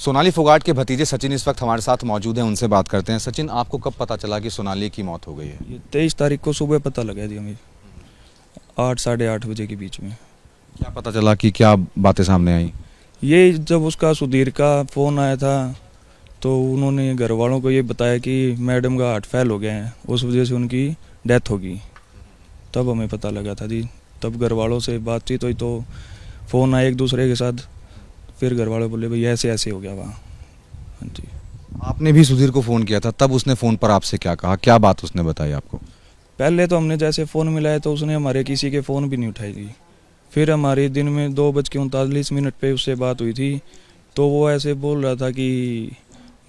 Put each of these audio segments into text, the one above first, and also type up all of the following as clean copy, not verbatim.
सोनाली फोगाट के भतीजे सचिन इस वक्त हमारे साथ मौजूद हैं, उनसे बात करते हैं। सचिन, आपको कब पता चला कि सोनाली की मौत हो गई है? ये 23 तारीख को सुबह पता लगा जी हमें, 8 साढ़े 8 बजे के बीच में। क्या पता चला कि क्या बातें सामने आई? ये जब उसका सुधीर का फ़ोन आया था तो उन्होंने घर वालों को ये बताया कि मैडम का हार्ट फेल हो गया है, उस वजह से उनकी डेथ होगी। तब हमें पता लगा था जी। तब घर वालों से बातचीत हुई तो फ़ोन आए एक दूसरे के साथ, फिर घर वाले बोले भाई ऐसे ऐसे हो गया वहाँ। हाँ जी। आपने भी सुधीर को फ़ोन किया था, तब उसने फ़ोन पर आपसे क्या कहा, क्या बात उसने बताई आपको? पहले तो हमने जैसे फ़ोन मिलाया तो उसने हमारे किसी के फ़ोन भी नहीं उठाई थी। फिर हमारी दिन में 2:39 पे उससे बात हुई थी, तो वो ऐसे बोल रहा था कि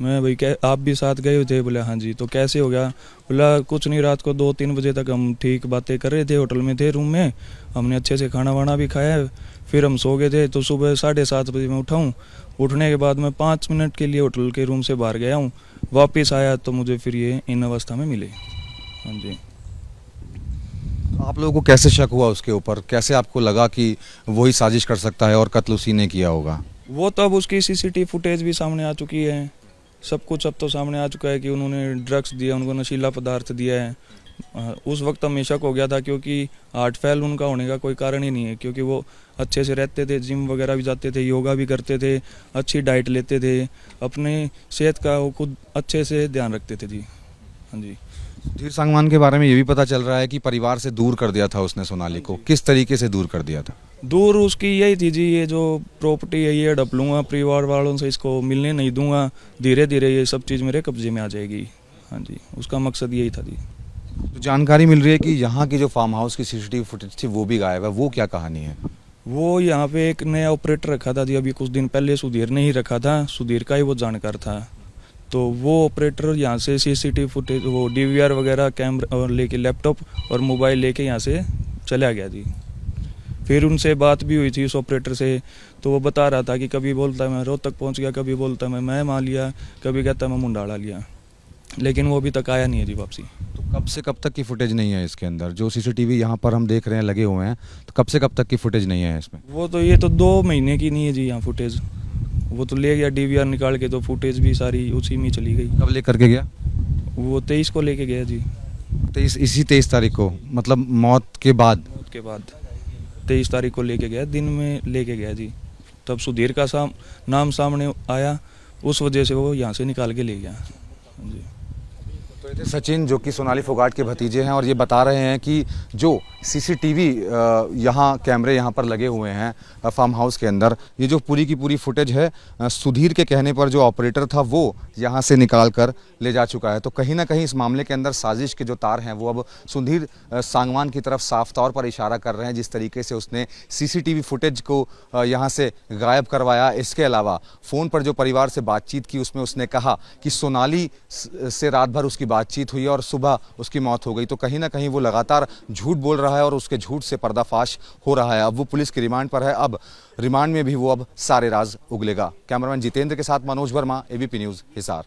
मैं भाई क्या आप भी साथ गए थे? बोला हाँ जी। तो कैसे हो गया? बोला कुछ नहीं, रात को 2-3 बजे तक हम ठीक बातें कर रहे थे, होटल में थे, रूम में, हमने अच्छे से खाना वाना भी खाया, फिर हम सो गए थे। तो सुबह 7:30 बजे मैं उठाऊँ, उठने के बाद मैं 5 मिनट के लिए होटल के रूम से बाहर गया हूँ, वापस आया तो मुझे फिर ये इन अवस्था में मिले। हाँ जी। आप लोगों को कैसे शक हुआ उसके ऊपर? कैसे आपको लगा कि वही साजिश कर सकता है और कत्ल उसी ने किया होगा? वो तो अब उसकी सीसीटीवी फुटेज भी सामने आ चुकी है, सब कुछ अब तो सामने आ चुका है कि उन्होंने ड्रग्स दिया, उनको नशीला पदार्थ दिया है। उस वक्त हमें शक हो गया था क्योंकि हार्ट फेल उनका होने का कोई कारण ही नहीं है, क्योंकि वो अच्छे से रहते थे, जिम वगैरह भी जाते थे, योगा भी करते थे, अच्छी डाइट लेते थे, अपने सेहत का वो खुद अच्छे से ध्यान रखते थे जी। हाँ जी। सुधीर सांगवान के बारे में ये भी पता चल रहा है कि परिवार से दूर कर दिया था उसने सोनाली को। किस तरीके से दूर कर दिया था? दूर उसकी यही थी जी, ये जो प्रॉपर्टी है ये हड़प लूँगा, परिवार वालों से इसको मिलने नहीं दूंगा, धीरे धीरे ये सब चीज़ मेरे कब्जे में आ जाएगी। हाँ जी, उसका मकसद यही था जी। तो जानकारी मिल रही है कि यहाँ की जो फार्म हाउस की सीसीटीवी फुटेज थी वो भी गायब है, वो क्या कहानी है? वो यहाँ पे एक नया ऑपरेटर रखा था जी, अभी कुछ दिन पहले सुधीर ने ही रखा था, सुधीर का ही वो जानकार था। तो वो ऑपरेटर यहाँ से सीसीटीवी फुटेज, वो डीवीआर वगैरह कैमरा और लेके, लैपटॉप और मोबाइल लेके यहाँ से चला गया जी। फिर उनसे बात भी हुई थी उस ऑपरेटर से, तो वो बता रहा था कि कभी बोलता है मैं रोहतक पहुँच गया, कभी बोलता है मैं मान लिया, कभी कहता है मैं मुंडाला लिया, लेकिन वो अभी तक आया नहीं है जी वापसी। तो कब से कब तक की फुटेज नहीं है इसके अंदर? जो सीसीटीवी यहाँ पर हम देख रहे हैं लगे हुए हैं, तो कब से कब तक की फुटेज नहीं है इसमें? वो तो ये तो 2 महीने की नहीं है जी यहाँ फुटेज, वो तो ले गया डीवीआर निकाल के, तो फुटेज भी सारी उसी में चली गई। कब लेकर के गया? वो 23 को लेके गया जी। 23 तारीख को, मतलब मौत के बाद? मौत के बाद 23 तारीख को लेके गया, दिन में लेके गया जी। तब सुधीर का नाम सामने आया, उस वजह से वो यहाँ से निकाल के ले गया जी। तो ये थे सचिन, जो कि सोनाली फोगाट के भतीजे हैं, और ये बता रहे हैं कि जो सीसीटीवी यहाँ कैमरे यहाँ पर लगे हुए हैं फार्म हाउस के अंदर, ये जो पूरी की पूरी फुटेज है, सुधीर के कहने पर जो ऑपरेटर था वो यहाँ से निकाल कर ले जा चुका है। तो कहीं ना कहीं इस मामले के अंदर साजिश के जो तार हैं वो अब सुधीर सांगवान की तरफ साफ तौर पर इशारा कर रहे हैं। जिस तरीके से उसने सीसीटीवी फुटेज को यहाँ से गायब करवाया, इसके अलावा फ़ोन पर जो परिवार से बातचीत की उसमें उसने कहा कि सोनाली से रात भर उसकी बातचीत हुई और सुबह उसकी मौत हो गई। तो कहीं ना कहीं वो लगातार झूठ बोल रहा है और उसके झूठ से पर्दाफाश हो रहा है। अब वो पुलिस की रिमांड पर है, अब रिमांड में भी वो अब सारे राज उगलेगा। कैमरामैन जितेंद्र के साथ मनोज वर्मा, एबीपी न्यूज़, हिसार।